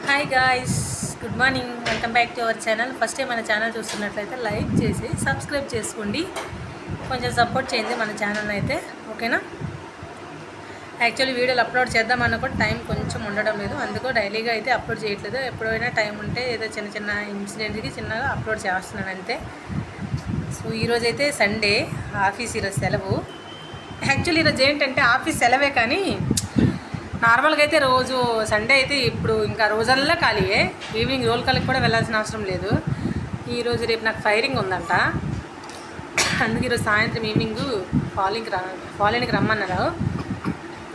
Hi guys, good morning. Welcome back to our channel. First time మన channel చూస్తున్నట్లయితే like చేసి subscribe చేసుకోండి. కొంచెం సపోర్ట్ చేయండి మన ఛానల్ అయితే, ఓకేనా? యాక్చువల్లీ వీడియోలు అప్లోడ్ చేద్దామన్న కూడా టైం కొంచెం ఉండడం లేదు, అందుకో డైలీగా అయితే అప్లోడ్ చేయట్లేదు. ఎప్పుడైనా టైం ఉంటే ఏదో చిన్న చిన్న ఇన్సిడెంట్కి చిన్నగా అప్లోడ్ చేస్తున్నాను అంతే. సో ఈరోజు అయితే సండే, ఆఫీస్ ఈరోజు సెలవు. యాక్చువల్లీ ఈరోజు ఏంటంటే ఆఫీస్ సెలవే, కానీ నార్మల్గా అయితే రోజు సండే అయితే ఇప్పుడు ఇంకా రోజల్లా ఖాళీయే. ఈవినింగ్ రోల్ కాల్కి కూడా వెళ్ళాల్సిన అవసరం లేదు. ఈరోజు రేపు నాకు ఫైరింగ్ ఉందంట, అందుకే ఈరోజు సాయంత్రం ఈవినింగ్ ఫాలోయింగ్కి రమ్మన్నారు.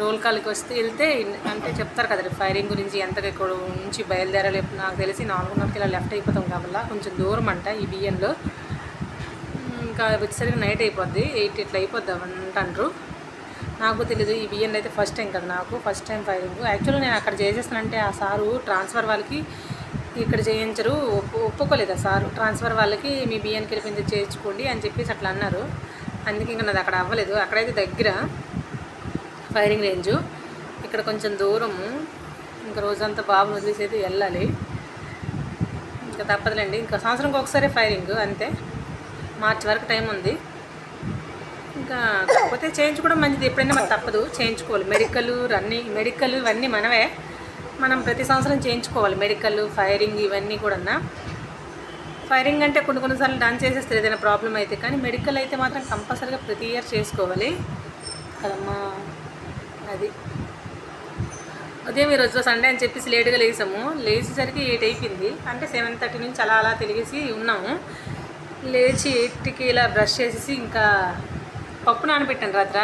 రోల్ కాల్కి వెళ్తే అంటే చెప్తారు కదా రేపు ఫైరింగ్ గురించి, ఎంతగా ఇక్కడ నుంచి బయలుదేరాలి. నాకు తెలిసి 4:30కి ఇలా లెఫ్ట్ అయిపోతాం కాబట్టి కొంచెం దూరం అంట ఈ బియ్యంలో. ఇంకా వచ్చేసరికి నైట్ అయిపోద్ది, 8 ఇట్లా అయిపోద్దాం అంటారు. నాకు తెలీదు, ఈ బియ్యం అయితే ఫస్ట్ టైం కదా, నాకు ఫస్ట్ టైం ఫైరింగ్. యాక్చువల్లీ నేను అక్కడ చేసేస్తానంటే ఆ సారు ట్రాన్స్ఫర్ వాళ్ళకి ఇక్కడ చేయించరు, ఒప్పుకోలేదు ఆ సారు. ట్రాన్స్ఫర్ వాళ్ళకి మీ బియ్యానికి వెళ్ళిపోయింది చేయించుకోండి అని చెప్పేసి అట్లా అన్నారు. అందుకే ఇంకా నాది అక్కడ అవ్వలేదు. అక్కడైతే దగ్గర ఫైరింగ్ రేంజు, ఇక్కడ కొంచెం దూరము. ఇంకా రోజంతా బాబుని వదిలేసి అయితే వెళ్ళాలి. ఇంకా తప్పదులేండి, ఇంకా సంవత్సరంకి ఒకసారి ఫైరింగ్ అంతే. మార్చి వరకు టైం ఉంది. ఇంకా కాకపోతే చేయించుకోవడం మంచిది, ఎప్పుడైనా మనకు తప్పదు, చేయించుకోవాలి. మెడికల్ ఇవన్నీ మనమే, మనం ప్రతి సంవత్సరం చేయించుకోవాలి. మెడికల్, ఫైరింగ్ ఇవన్నీ కూడా. ఫైరింగ్ అంటే కొన్నిసార్లు డాన్స్ చేసేస్తారు ఏదైనా ప్రాబ్లం అయితే, కానీ మెడికల్ అయితే మాత్రం కంపల్సరీగా ప్రతి ఇయర్ చేసుకోవాలి కదమ్మా. అది ఉదయం ఈరోజు సండే అని చెప్పేసి లేట్గా లేసాము. లేచేసరికి 8 అయిపోయింది. అంటే 7:30 నుంచి అలా తిరిగేసి ఉన్నాము. లేచి 8కి ఇలా బ్రష్ చేసేసి ఇంకా పప్పు నానబెట్టాను రాత్రి.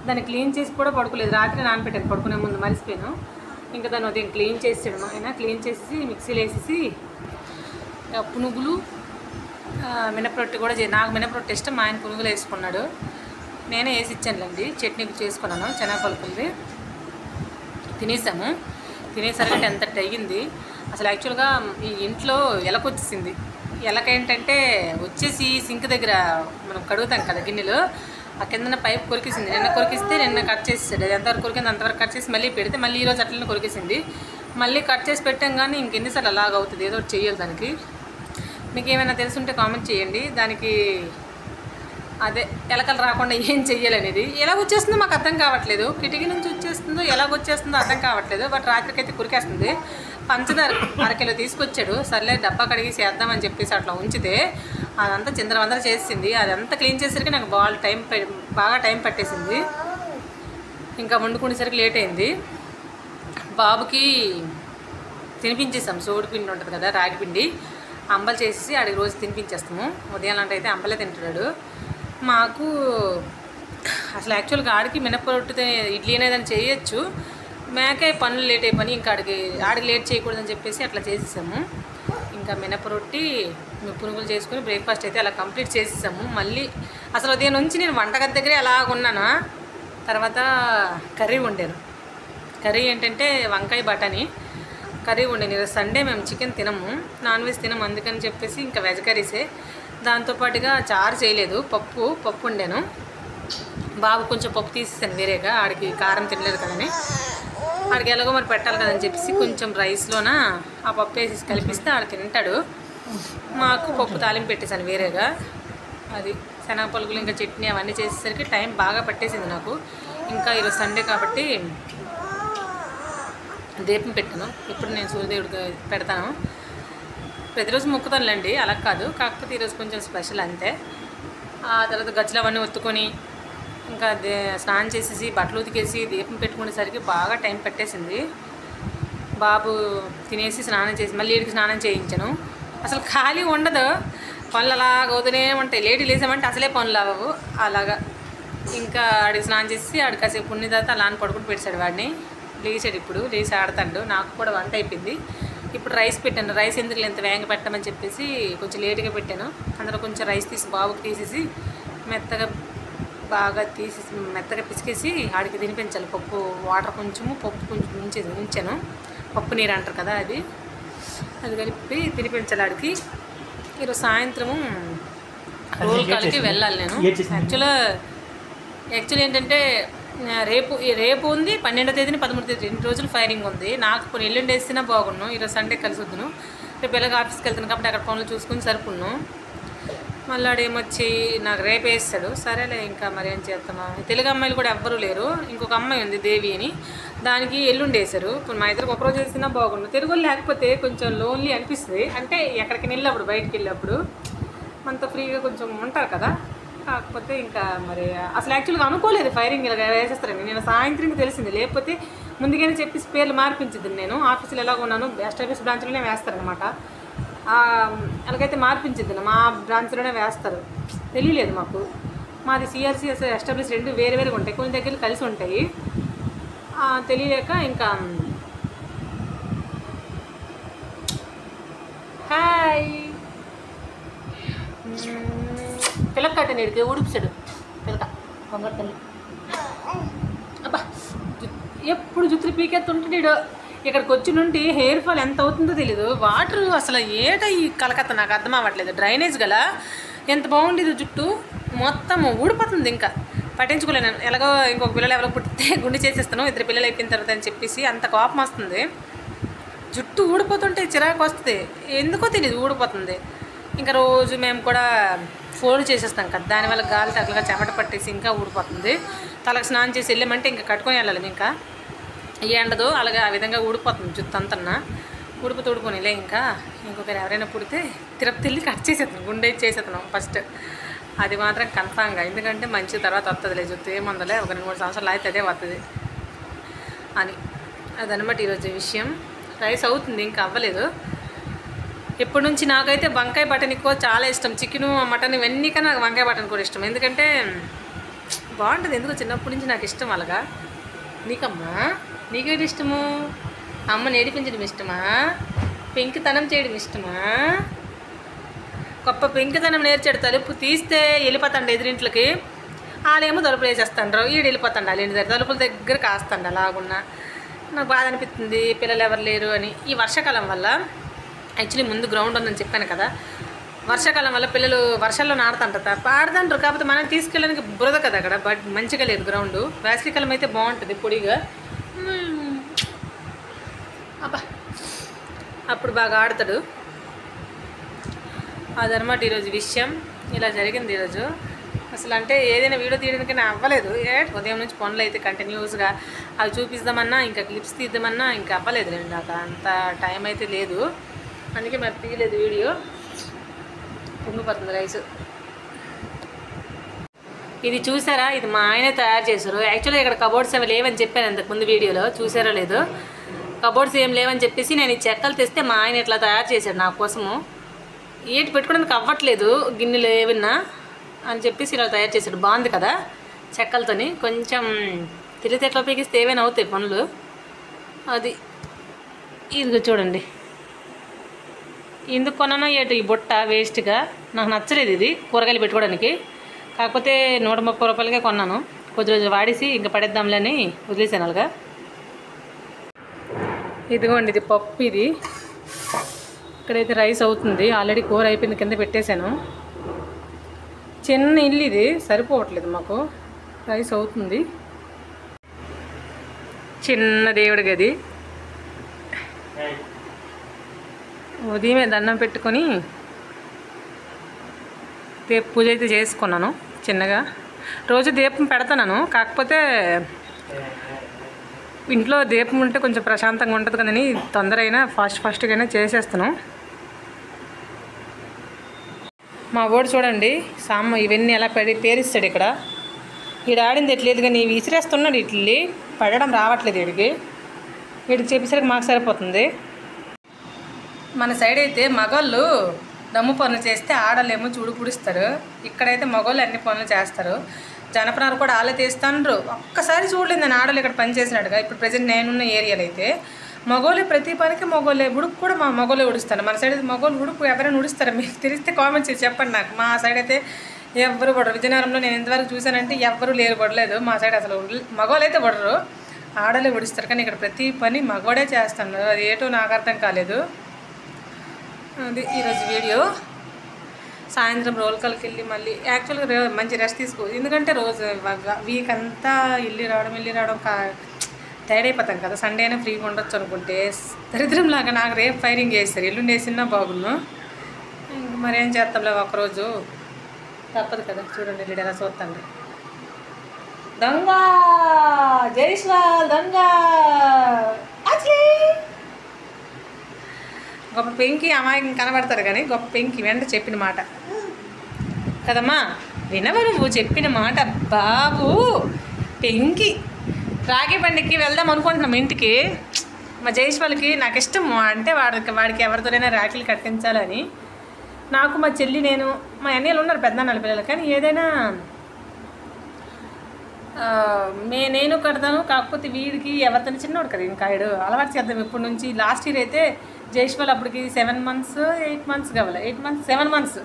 దాన్ని క్లీన్ చేసి కూడా పడుకోలేదు, రాత్రి నానబెట్టాను పడుకునే ముందు, మర్చిపోయాను. ఇంకా దాన్ని ఉదయం క్లీన్ చేసాడు మా ఆయన. క్లీన్ చేసేసి మిక్సీలో వేసేసి పునుగులు, మినపరొట్టి కూడా నాకు మినపరొట్టి ఇష్టం, మా ఆయన పునుగులు వేసుకున్నాడు. నేనే వేసి ఇచ్చానులేండి. చట్నీ చేసుకున్నాను శనగపలుకులది. తినేసాము. తినేసరికి ఎంత అయ్యింది అసలు. యాక్చువల్గా ఈ ఇంట్లో ఎలకొచ్చేసింది. ఎలకేంటంటే వచ్చేసి సింక్ దగ్గర మనం కడుగుతాం కదా గిన్నెలు, ఆ కిందన పైప్ కొరికేసింది. నిన్న కొరికిస్తే నిన్న కట్ చేసేసాడు. అది ఎంతవరకు కొరికింది అంతవరకు కట్ చేసి మళ్ళీ పెడితే మళ్ళీ ఈరోజు అట్లనే కొరికేసింది. మళ్ళీ కట్ చేసి పెట్టాం, కానీ ఇంకెన్నిసార్లు అలాగ అవుతుంది. ఏదో ఒకటి చెయ్యాలి దానికి. మీకు ఏమైనా తెలుసుంటే కామెంట్ చేయండి. దానికి అదే ఎలకలు రాకుండా ఏం చెయ్యాలనేది. ఎలా వచ్చేస్తుందో మాకు అర్థం కావట్లేదు. కిటికీ నుంచి వచ్చేస్తుందో ఎలాగొచ్చేస్తుందో అర్థం కావట్లేదు. బట్ రాత్రికైతే కురికేస్తుంది. పంచదార 1 కిలో తీసుకొచ్చాడు. సర్లే డబ్బా కడిగి చేద్దామని చెప్పేసి అట్లా ఉంచితే అదంతా చిందరవందర చేసింది. అదంతా క్లీన్ చేసేసరికి నాకు బాగా టైం పట్టేసింది. ఇంకా వండుకునేసరికి లేట్ అయింది. బాబుకి తినిపించేసాం. సోడిపిండి ఉంటుంది కదా, రాగిపిండి, అంబలు చేసేసి ఆడికి రోజు తినిపించేస్తాము. ఉదయం అంటే అయితే అంబలే తింటున్నాడు. మాకు అసలు యాక్చువల్గా ఆడికి మినపరొట్టితే ఇడ్లీ అనేది చేయొచ్చు, మేకే పనులు లేట్ అయిపోయి ఇంకా ఆడికి లేట్ చేయకూడదని చెప్పేసి అట్లా చేసేసాము. ఇంకా మినపరొట్టి పునుగులు చేసుకుని బ్రేక్ఫాస్ట్ అయితే అలా కంప్లీట్ చేసేసాము. మళ్ళీ అసలు ఉదయం నుంచి నేను వంటగది దగ్గరే అలా ఉన్నాను. తర్వాత కర్రీ వండాను. కర్రీ ఏంటంటే వంకాయ బఠానీ కర్రీ వండాను. ఈరోజు సండే మేము చికెన్ తినము, నాన్ వెజ్ తినము, అందుకని చెప్పేసి ఇంకా వెజ్ కర్రీసే. దాంతోపాటుగా చారు చేయలేదు, పప్పు వండాను. బాబు కొంచెం పప్పు తీసేసాను వేరేగా, ఆడికి కారం తినలేదు కదని. ఆడికి ఎలాగో మరి పెట్టాలి కదని చెప్పేసి కొంచెం రైస్లోన ఆ పప్పు వేసి కలిపిస్తే ఆడు తింటాడు. మాకు పప్పు తాలింపు పెట్టేశాను వేరేగా. అది శనగపలుకులు ఇంకా చట్నీ అవన్నీ చేసేసరికి టైం బాగా పట్టేసింది నాకు. ఇంకా ఈరోజు సండే కాబట్టి దీపం పెట్టాను. ఇప్పుడు నేను సూర్యదేవుడికి పెడతాను. ప్రతిరోజు మొక్కుతానులేండి, అలా కాదు, కాకపోతే ఈరోజు కొంచెం స్పెషల్ అంతే. ఆ తర్వాత గజ్జలు అవన్నీ ఒత్తుకొని ఇంకా స్నానం చేసేసి బట్టలు ఉతికేసి దీపం పెట్టుకునేసరికి బాగా టైం పట్టేసింది. బాబు తినేసి స్నానం చేసి మళ్ళీ వీడికి స్నానం చేయించాను. అసలు ఖాళీ ఉండదు, పనులు అలాగ అవుతూనే ఉంటాయి. లేడీ లేసామంటే అసలే పనులు అవ్వవు. అలాగా ఇంకా ఆడికి స్నానం చేసి ఆడికి కాసేపు ఉన్న తర్వాత అలా పడుకుని పెట్టాడు. వాడిని లేచాడు, ఇప్పుడు లేచి ఆడుతాడు. నాకు కూడా వంట అయిపోయింది. ఇప్పుడు రైస్ పెట్టాను. రైస్ ఎందుకు ఎంత వేగంగా పెట్టమని చెప్పేసి కొంచెం లేట్గా పెట్టాను. అందులో కొంచెం రైస్ తీసి బాబుకి తీసేసి బాగా పిసికేసి ఆడికి తినిపించాలి. పప్పు వాటర్ కొంచెము, పప్పు కొంచెం ఉంచాను. పప్పు నీరు అంటారు కదా, అది కలిపి తినిపించాలి ఆడికి. ఈరోజు సాయంత్రము రోల్ కాల్కి వెళ్ళాలి నేను. యాక్చువల్లీ ఏంటంటే రేపు ఉంది 12వ తేదీని 13వ తేదీ 2 రోజులు ఫైరింగ్ ఉంది. నాకు కొన్ని ఎల్లుండి వేసినా బాగున్నాను. ఈరోజు సండే కలిసి వద్దును. రేపు ఎలాగ ఆఫీస్కి వెళ్తాను కాబట్టి అక్కడ పనులు చూసుకుని సరిపోను. మళ్ళీ ఆడేమొచ్చి నాకు రేపు వేస్తాడు. సరేలే ఇంకా మరి ఏం చేస్తామా. తెలుగు అమ్మాయిలు కూడా ఎవ్వరూ లేరు. ఇంకొక అమ్మాయి ఉంది దేవి అని, దానికి ఎల్లుండి వేశారు. ఇప్పుడు మా ఇద్దరికి ఒకరోజు వేసినా బాగుండు. తెలుగు లేకపోతే కొంచెం లోన్లీ అనిపిస్తుంది. అంటే ఎక్కడికి వెళ్ళినప్పుడు బయటికి వెళ్ళినప్పుడు మనతో ఫ్రీగా కొంచెం ఉంటారు కదా. కాకపోతే ఇంకా మరి అసలు యాక్చువల్గా అనుకోలేదు ఫైరింగ్ ఇలా వేసేస్తారని. నేను సాయంత్రం తెలిసింది, లేకపోతే ముందుగానే చెప్పేసి పేర్లు మార్పించింది. నేను ఆఫీసులో ఎలాగ ఉన్నాను బెస్ట్ ఆఫీస్ బ్రాంచ్లోనే వేస్తారనమాట. అలాగైతే మార్పించింది, మా బ్రాంచ్లోనే వేస్తారు. తెలియలేదు మాకు. మాది సిఆర్సిఎస్ ఎస్టాబ్లిష్ 2 వేరే వేరేగా ఉంటాయి, కొన్ని దగ్గర కలిసి ఉంటాయి. తెలియలేక ఇంకా హాయ్ పిల్లక కట్టనేడికి ఊడిపిస్తాడు పిల్లక బొంగ తల్లి. అబ్బా ఎప్పుడు జుత్తులు పీకెత్తుంటాడు. ఇక్కడికి వచ్చి నుండి హెయిర్ ఫాల్ ఎంత అవుతుందో తెలీదు. వాటర్ అసలు ఏట ఈ కలకత్తా నాకు అర్థం అవ్వట్లేదు. డ్రైనేజ్ గల ఎంత బాగుండేది, జుట్టు మొత్తం ఊడిపోతుంది. ఇంకా పట్టించుకోలేను. ఎలాగో ఇంకొక పిల్లలు ఎవరో పుట్టితే గుండె చేసేస్తాను 2 పిల్లలు అయిపోయిన తర్వాత అని చెప్పేసి అంత కోపం వస్తుంది. జుట్టు ఊడిపోతుంటే చిరాకు వస్తుంది, ఎందుకో తెలియదు ఊడిపోతుంది. ఇంకా రోజు మేము కూడా ఫోల్డ్ చేసేస్తాం కదా, దానివల్ల గాలి తగలగా చెమట పట్టేసి ఇంకా ఊడిపోతుంది. తలకు స్నానం చేసి వెళ్ళామంటే ఇంకా కట్టుకొని వెళ్ళాలి. ఇంకా ఎండదు అలాగే ఆ విధంగా ఊడిపోతుంది జుట్టు అంతన్నా. ఊడిపోనిలే. ఇంకా ఇంకొకరు ఎవరైనా పుడితే తిరుపతి వెళ్ళి కట్ చేసేస్తాను, గుండె చేసేస్తున్నాం ఫస్ట్. అది మాత్రం కన్ఫామ్గా, ఎందుకంటే మంచి తర్వాత వస్తుందిలే జుట్టు, ఏముందలే ఒక 2-3 సంవత్సరాలు అయితే అదే వస్తుంది అని. అదనమాట ఈరోజు విషయం. రైస్ అవుతుంది, ఇంకా అవ్వలేదు. ఎప్పటి నుంచి నాకైతే వంకాయ బటన్ ఎక్కువ చాలా ఇష్టం. చికెను మటన్ ఇవన్నీ కన్నా నాకు వంకాయ బటన్ కూడా ఇష్టం. ఎందుకంటే బాగుంటుంది. ఎందుకో చిన్నప్పటి నుంచి నాకు ఇష్టం అలాగా. నీకమ్మా నీకేంటి ఇష్టము? అమ్మని ఏడిపించడం ఇష్టమా? పెంకితనం చేయడం ఇష్టమా? గొప్ప పెంకితనం నేర్చాడు. తలుపు తీస్తే వెళ్ళిపోతాడు ఎదురింట్లకి. వాళ్ళేమో తలుపులు వేసేస్తాండ్రు, ఈడు వెళ్ళిపోతాడు వాళ్ళ ఇంటి దగ్గర తలుపుల దగ్గర కాస్తాడు. అలాగున్నా నాకు బాధ అనిపిస్తుంది, పిల్లలు ఎవరు లేరు అని. ఈ వర్షాకాలం వల్ల యాక్చువల్లీ ముందు గ్రౌండ్ ఉందని చెప్పాను కదా, వర్షాకాలం వల్ల పిల్లలు వర్షాల్లో ఆడుతుంటారు, తప్ప ఆడుతుంటారు. కాకపోతే మనం తీసుకెళ్ళడానికి బురద కదా అక్కడ, బట్ మంచిగా లేదు గ్రౌండ్. వేసవికాలం అయితే బాగుంటుంది పొడిగా. అబ్బా అప్పుడు బాగా ఆడతాడు. అదనమాట ఈరోజు విషయం. ఇలా జరిగింది ఈరోజు. అసలు అంటే ఏదైనా వీడియో తీయడానికి అవ్వలేదు. ఉదయం నుంచి పనులు అయితే కంటిన్యూస్గా అవి చూపిద్దామన్నా ఇంకా క్లిప్స్ తీద్దామన్నా ఇంకా అవ్వలేదు. నాకు అంత టైం అయితే లేదు, అందుకే మరి తీయలేదు వీడియో. పొంగిపోతుంది రైస్. ఇది చూసారా, ఇది మా ఆయనే తయారు చేశారు. యాక్చువల్గా ఇక్కడ కబోర్డ్స్ అవి లేవని చెప్పాను అంతకుముందు వీడియోలో, చూసారో లేదో. కబోర్డ్స్ ఏం లేవని చెప్పేసి నేను ఈ చెక్కలు తెస్తే మా ఆయన ఇట్లా తయారు చేశాడు నా కోసము. ఏంటి పెట్టుకోవడానికి అవ్వట్లేదు గిన్నెలు ఏమన్నా అని చెప్పేసి ఇలా తయారు చేశాడు. బాగుంది కదా చెక్కలతోని. కొంచెం తెలివితేటలో ఉపయోగిస్తే ఏమైనా అవుతాయి పనులు. అది ఇది చూడండి. ఎందుకు కొన్నానో ఏటు ఈ బుట్ట వేస్ట్గా, నాకు నచ్చలేదు ఇది కూరగాయలు పెట్టుకోవడానికి. కాకపోతే 130 రూపాయలకే కొన్నాను. కొద్ది రోజులు వాడేసి ఇంకా పడేద్దాంలే అని వదిలేసాను అలాగా. ఇదిగోండి ఇది పప్పు. ఇది ఇక్కడైతే రైస్ అవుతుంది. ఆల్రెడీ కూర అయిపోయింది, కింద పెట్టేశాను. చిన్న ఇల్లు ఇది, సరిపోవట్లేదు మాకు. రైస్ అవుతుంది. చిన్న దేవుడి గది. ఉదయమే దండం పెట్టుకొని పూజ అయితే చేసుకున్నాను చిన్నగా. రోజు దీపం పెడతాను, కాకపోతే ఇంట్లో దీపం ఉంటే కొంచెం ప్రశాంతంగా ఉంటుంది కదని తొందర అయినా ఫాస్ట్గానే చేసేస్తాను. మా వాడు చూడండి సామ్మ ఇవన్నీ ఎలా పేరిస్తాడు. ఇక్కడ వీడు ఆడింది ఎట్లేదు కానీ విసిరేస్తున్నాడు. ఇట్లీ పడడం రావట్లేదు వీడికి. వీడికి చెప్పేసరికి మాకు సరిపోతుంది. మన సైడ్ అయితే మగవాళ్ళు దమ్ము పనులు చేస్తే ఆడలేమో చూడు పుడిస్తారు. ఇక్కడైతే మగవాళ్ళు అన్ని పనులు చేస్తారు. జనపనారు కూడా ఆలే తీస్తాండ్రు. ఒక్కసారి చూడలేదు నేను ఆడలు ఇక్కడ పని చేసినట్టుగా. ఇప్పుడు ప్రజెంట్ నేనున్న ఏరియాలో అయితే మగవాళ్ళే ప్రతి పనికి మగవాళ్ళే. ఉడుపు కూడా మా మగవాళ్ళే ఉడుస్తారు. మన సైడ్ అయితే మగవాళ్ళు ఉడుపు ఎవరైనా ఉడుస్తారా? మీకు తెలిస్తే కామెంట్స్ చేసి చెప్పండి నాకు. మా సైడ్ అయితే ఎవ్వరు పడరు. విజయనగరంలో నేను ఎంతవరకు చూసానంటే ఎవ్వరు లేరు, పడలేదు. మా సైడ్ అసలు మగవాళ్ళు అయితే పడరు, ఆడలే ఉడిస్తారు. కానీ ఇక్కడ ప్రతి పని మగవాడే చేస్తాను. అది ఏటో నాకు అర్థం కాలేదు. అది ఈరోజు వీడియో. సాయంత్రం రోల్కల్కి వెళ్ళి మళ్ళీ యాక్చువల్గా మంచి రెస్ట్ తీసుకో, ఎందుకంటే రోజు వీక్ అంతా వెళ్ళి రావడం టైర్డ్ అయిపోతాం కదా. సండే అయినా ఫ్రీగా ఉండొచ్చు అనుకుంటే దరిద్రంలాగా నాకు రేపు ఫైరింగ్ చేస్తారు, ఎల్లుండి వేసినా బాగున్నాను. మరేం చేస్తాంలే, ఒకరోజు తప్పదు కదా. చూడండి వీడు ఎలా చూస్తాండి. దొంగ జైస్వాల్ దొంగ గొప్ప పెంకి అమాయకం కనబడతారు కానీ గొప్ప పెంకి వెంట చెప్పిన మాట కదమ్మా, వినవు నువ్వు చెప్పిన మాట బాబు. పెంకి రాఖీ పండుగకి వెళ్దాం అనుకుంటున్నాం ఇంటికి. మా జైస్వాల్కి నాకు ఇష్టం అంటే వాడికి ఎవరితోనైనా రాఖీలు కట్టించాలని. నాకు మా చెల్లి నేను మా అన్నయ్యలు ఉన్నారు పెద్దనాన్నల పిల్లలు, కానీ ఏదైనా నేను కడతాను. కాకపోతే వీడికి ఎవరితోనే చిన్నవాడు కదా, ఇంకా వీడు అలవాటు చేద్దాం ఇప్పటి నుంచి. లాస్ట్ ఇయర్ అయితే జైస్వాల్ అప్పటికి 7 months 8 months కావాలి, 7 months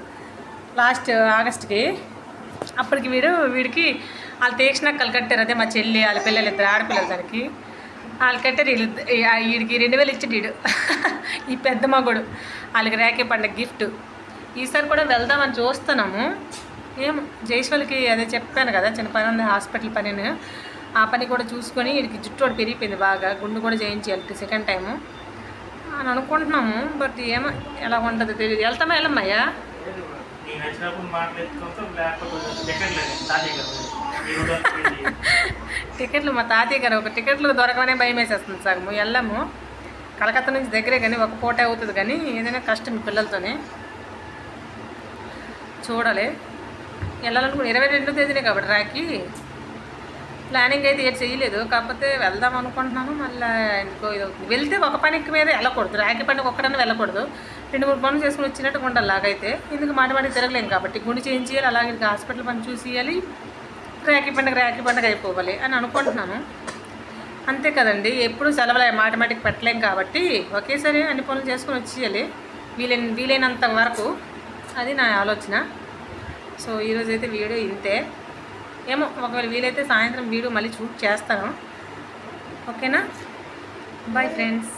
లాస్ట్ ఆగస్ట్కి. అప్పటికి వీడికి వాళ్ళు తీక్షణక్కలు కట్టారు. అదే మా చెల్లి వాళ్ళ పిల్లలు ఇద్దరు ఆడపిల్లలు, దానికి వాళ్ళు కట్టారు. వీడికి 2000 ఇచ్చాడు వీడు ఈ పెద్ద మగోడు. వాళ్ళకి రాఖీ పండుగ గిఫ్ట్. ఈసారి కూడా వెళ్దామని చూస్తున్నాము. ఏం జైస్వాల్కి అదే చెప్పాను కదా, చిన్న పని ఉంది, హాస్పిటల్ పని. ఆ పని కూడా చూసుకొని వీడికి జుట్టు కూడా పెరిగిపోయింది బాగా, గుండు కూడా చేయించాలి సెకండ్ టైము అని అనుకుంటున్నాము. బట్ ఏమో ఎలా ఉంటుందో తెలియదు. వెళ్తామా వెళ్ళమ్మయ్యా? టికెట్లు మా తాతయ్య గారు ఒక టికెట్లు దొరకమనే భయం వేసేస్తుంది సగము. వెళ్ళాము, కలకత్తా నుంచి దగ్గరే కానీ ఒక పూట అవుతుంది, కానీ ఏదైనా కష్టం పిల్లలతోనే. చూడాలి వెళ్ళాలనుకుని 22వ తేదీనే కాబట్టి రాఖీ. ప్లానింగ్ అయితే ఏది చేయలేదు, కాకపోతే వెళ్దాం అనుకుంటున్నాను. మళ్ళీ ఇంకో ఇది వెళ్తే ఒక పనికి మీద వెళ్ళకూడదు, రాఖీ పండుగ ఒక్కడన్నా వెళ్ళకూడదు. 2-3 పనులు చేసుకుని వచ్చినట్టుగా ఉండాలి. లాగైతే ఎందుకు మాటి తిరగలేము కాబట్టి గుండు చేయించేయాలి, అలాగే హాస్పిటల్ పని చూసేయాలి, రాఖీ పండుగ అయిపోవాలి అని అనుకుంటున్నాను. అంతే కదండి, ఎప్పుడు సెలవులు మాటికి పెట్టలేం కాబట్టి ఒకేసారి అన్ని పనులు చేసుకుని వచ్చేయాలి వీలైనంత వరకు. అది నా ఆలోచన. సో ఈరోజైతే వీడియో ఇంతే. ఏమో ఒకవేళ వీలైతే సాయంత్రం వీడియో మళ్ళీ షూట్ చేస్తాను. ఓకేనా? Bye friends.